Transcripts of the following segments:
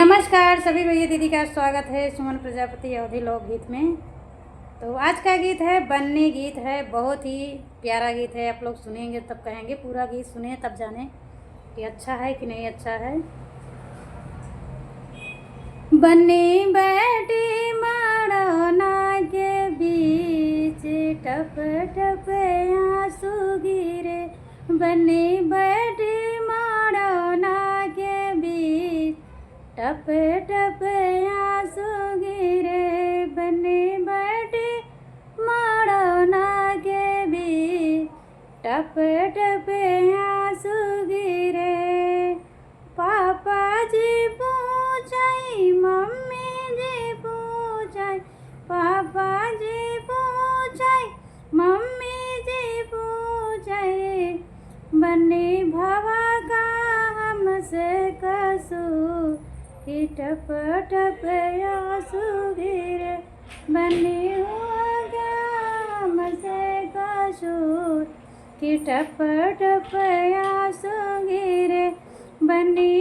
नमस्कार सभी भैया दीदी का स्वागत है सुमन प्रजापति अवधि लोकगीत में। तो आज का गीत है बन्नी गीत है, बहुत ही प्यारा गीत है। आप लोग सुनेंगे तब कहेंगे, पूरा गीत सुने तब जाने कि अच्छा है कि नहीं अच्छा है। बन्नी बैठी मड़ौना के बीच, टप टप आंसू गिरे। बन्नी बैठी मड़ौना के बीच, टप टप आंसू गिरे। बन्नी बैठी मड़ौना के बीच, टप टप आंसू गिरे। पापा जी पूछई, मम्मी जी पूछई, पापा जी पूछई, मम्मी जी पूछई। बन्नी भवा का हमसे कसूर, कि टप टप आंसू गिरे। बन्नी हुआ क्या हमसे कसूर, कि टप टप आंसू गिरे। बन्नी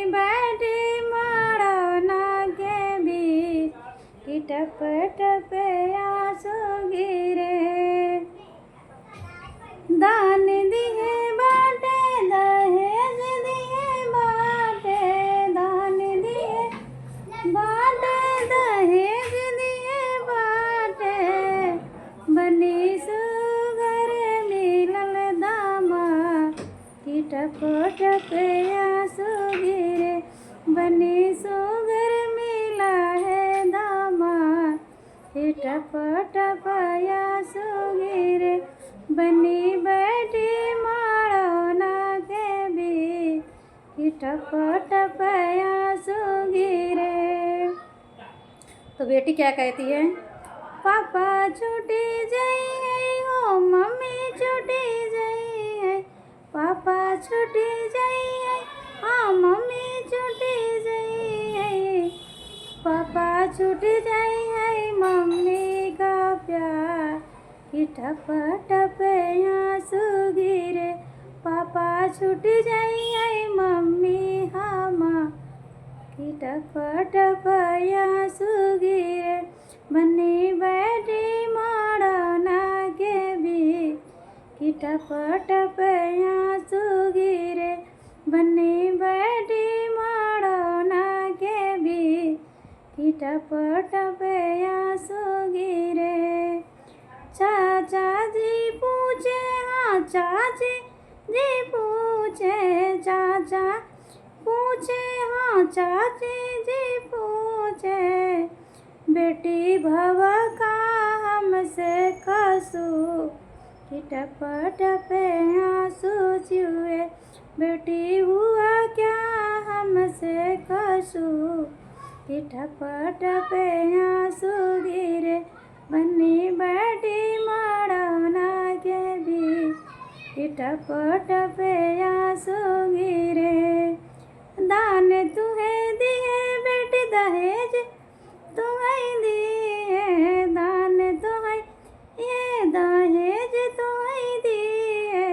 बैठी मड़ौना के बीच, कि टप टप आंसू गिरे। दान दिए बाटे दहेज दिए बाटे, दान दिए बाटे दहेज दिए बाटे। बन्नी सुगर मिलल दामाद, कि टप टप आंसू गिरे। बन्नी सुगर मिला है दामाद, कि टप टप आंसू गिरे। बन्नी बैठी मड़ौना के बीच, कि टप टप आंसू गिरे। तो बेटी क्या कहती है? पापा छूटी जाई है हो, मम्मी छूटी जाई है। पापा छूटी जाई है, हाँ मम्मी छूटी जाई है। पापा छूटी जाई है, मम्मी का प्यार, कि टप टप आंसू गिरे। पापा छूटी जाई है, मम्मी हमार, कि टप टप आंसू गिरे। बन्नी बैठी मड़ौना के बीच, कि टप टप आंसू गिरे। बन्नी बैठी मड़ौना के बीच, कि टप टप आंसू गिरे। चाचा जी पूछे, हाँ चाची जी पूछे, चाचा पूछे, हाँ चाची जी पूछे। बेटी भवा का हमसे कसूर, कि टप टप आंसू चुए। बेटी हुआ क्या हमसे कसूर, कि टप टप आंसू गिरे। बन्नी बैठी मड़ौना के बीच, कि टप टप आंसू गिरे। दान तुम्हें दिए बेटी दहेज तुम्हें दिए, दान तुम्हें ये दहेज तुम्हें दिए।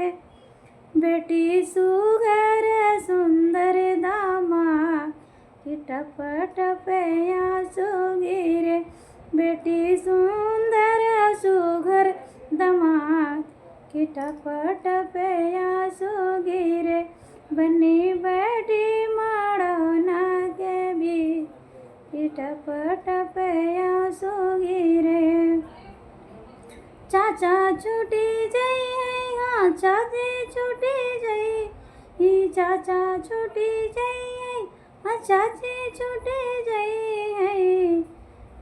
बेटी सुघर सुंदर दामाद, कि टप टप आंसू गिरे। बेटी सुंदर सुघर दामाद, कि टप टप आंसू गिरे। बन्नी बैठी मड़ौना के बीच, कि टप टप आंसू गिरे। चाचा छूटी जाई है, हाँ चाची छूटी जाई ही। चाचा छूटी जाई है, हाँ चाची छूटी जाई है।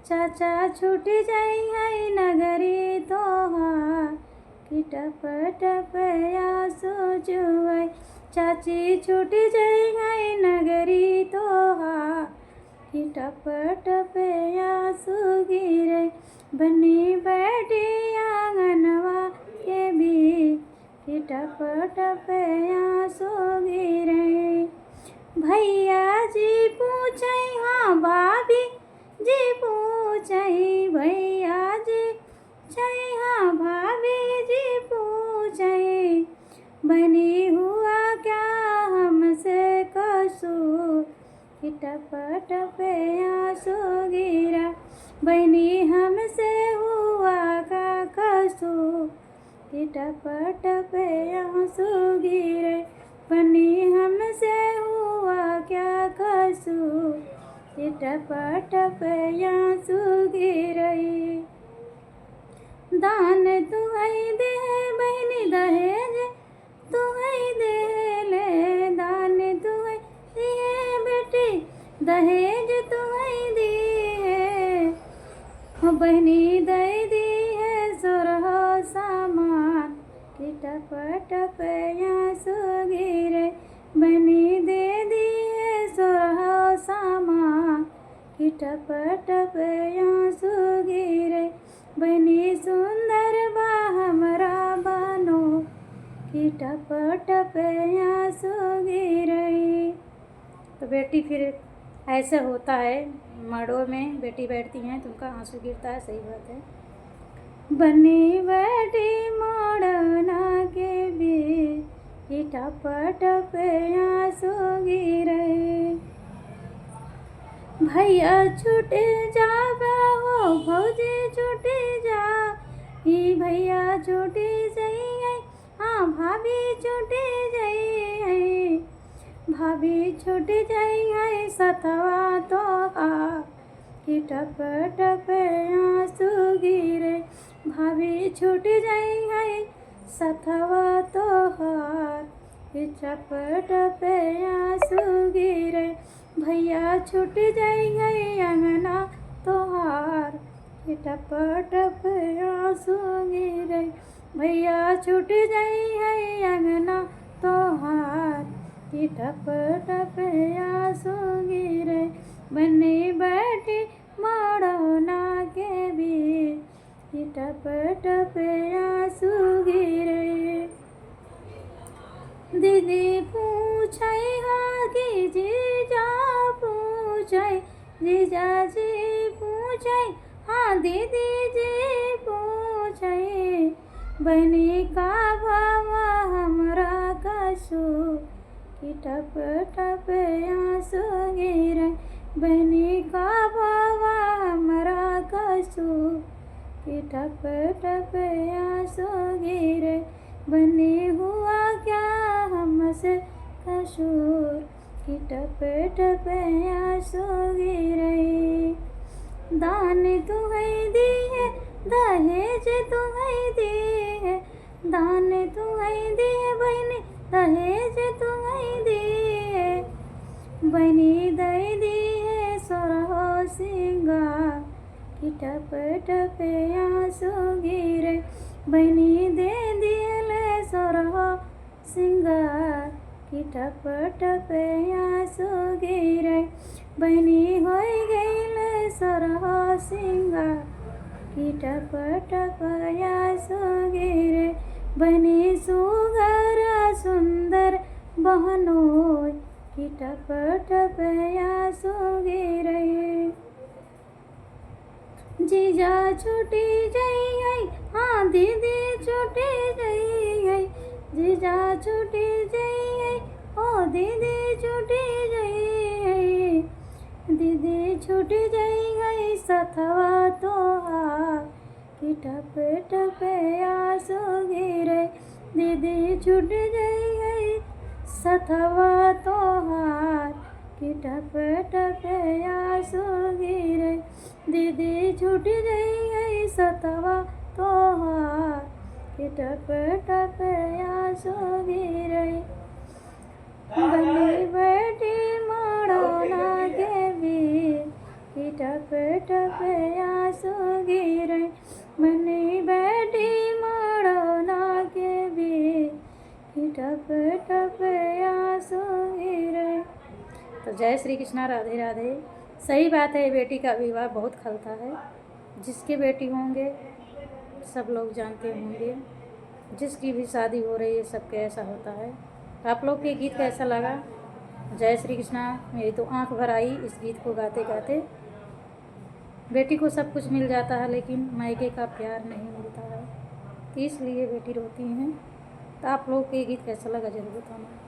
चाचा छूटी जाई है नगरी तोहार, कि टप टप आंसू चुए। चाची छूटी जाई है नगरी तोहार, कि टप टप आंसू गिरे। बन्नी बैठी आंगनवा के बीच, कि टप टप आंसू गिरे। भैया जी पूछई, हाँ भाभी जी पूछई, भैया जी पूछई, हाँ भाभी जी पूछई। बनी हुआ क्या हमसे कसूर, कि टप टप आंसू गिरा, बहनी हमसे हुआ का कसूर, कि टप टप आंसू गिरे, बहनी हमसे हुआ क्या कसूर, कि टप टप आंसू गिरई। दान तुहई दे बहनी दहेज तुहई दे ले, दान तुहई दिए बेटी दहेज तुहई दिए, हो बहनी दई दी है सोरहो सामान, कि टप टप आंसू गिरे, बहनी दे दी है सोरहो सामान, कि टप टप आंसू गिरे, बहनी सुंदर बा हमरा बनो, कि टप टप आंसू गिरई। तो बेटी फिर ऐसा होता है, मड़ों में बेटी बैठती हैं तो उनका आंसू गिरता है, सही बात है। बनी बैठी मोड़ना के भी, कि टप टप आंसू गिरई। भैया छूटे जाबा हो भौजी छूटे जा, ही भैया छूटे जाइए, हाँ भाभी छूटे जाइए, भाभी छूटे जाइए सतवा तो आ, कि टप टप आंसू गिरे, भाभी छूट जाइए सतवा तो हार, कि टप टप आंसू गिरे, भैया छूट जाइए अंगना तोहार, कि टप टप आंसू गिरे, भैया छूट जाइए अंगना तोहार, कि टप टप आंसू गिरे, बनी बैठी मोड़ना के भी, कि टप टप आंसू गिरे। दीदी पूछे हाँ कि जीजा पूछे, जीजा जी पूछे हाँ दीदी जी पूछे, बहनी का भावा हमरा कसूर, कि टप टप आंसू गिरे, बहनी का भावा हमरा कसूर, कि टप टप आंसू गिरे, बहनी हुआ क्या हमसे कसूर, कि टप टप आंसू गिरे। दान तुहई दी है दहेज तुहई दी है, दान तुहई दी है बहनी दहेज तुहई दी है, बहनी दई दी है सोरहो सिंगार, कि टप टप आंसू गिरे, बहनी दे दिए सोरहो सिंगार, कि टप टप आंसू गिरे, बहनी हो गई सोरहो सिंगार, कि टप टप आंसू गिरे, बहनी सुघर सुंदर बहनोई, कि टप टप आंसू गिरे। जीजा छूटी जाइए हाँ दीदी छूटी जाइए, जीजा छूटी जाइए ओ दीदी छूटी जाइए, दीदी छूटी जाइए सतवा तो हार, कि टप टप आंसू गिरे, दीदी छूट जाइए सतवा तो हार, कि टप टप आंसू गिरे, दीदी छूट जाइए सतवा तो हार, कि टप टप आंसू गिरे। बनी बैठी मोड़ना के भी, कि टप टप आंसू गिरे, बनी बैठी मोड़ना के भी, कि टप टप आंसू गिरे। तो जय श्री कृष्णा, राधे राधे। सही बात है, बेटी का विवाह बहुत खलता है। जिसके बेटी होंगे सब लोग जानते होंगे, जिसकी भी शादी हो रही है सबके ऐसा होता है। तो आप लोग के गीत कैसा लगा? जय श्री कृष्णा। मेरी तो आंख भर आई इस गीत को गाते गाते। बेटी को सब कुछ मिल जाता है लेकिन मायके का प्यार नहीं मिलता है, इसलिए बेटी रोती हैं। तो आप लोग के गीत कैसा लगा ज़रूर बताना।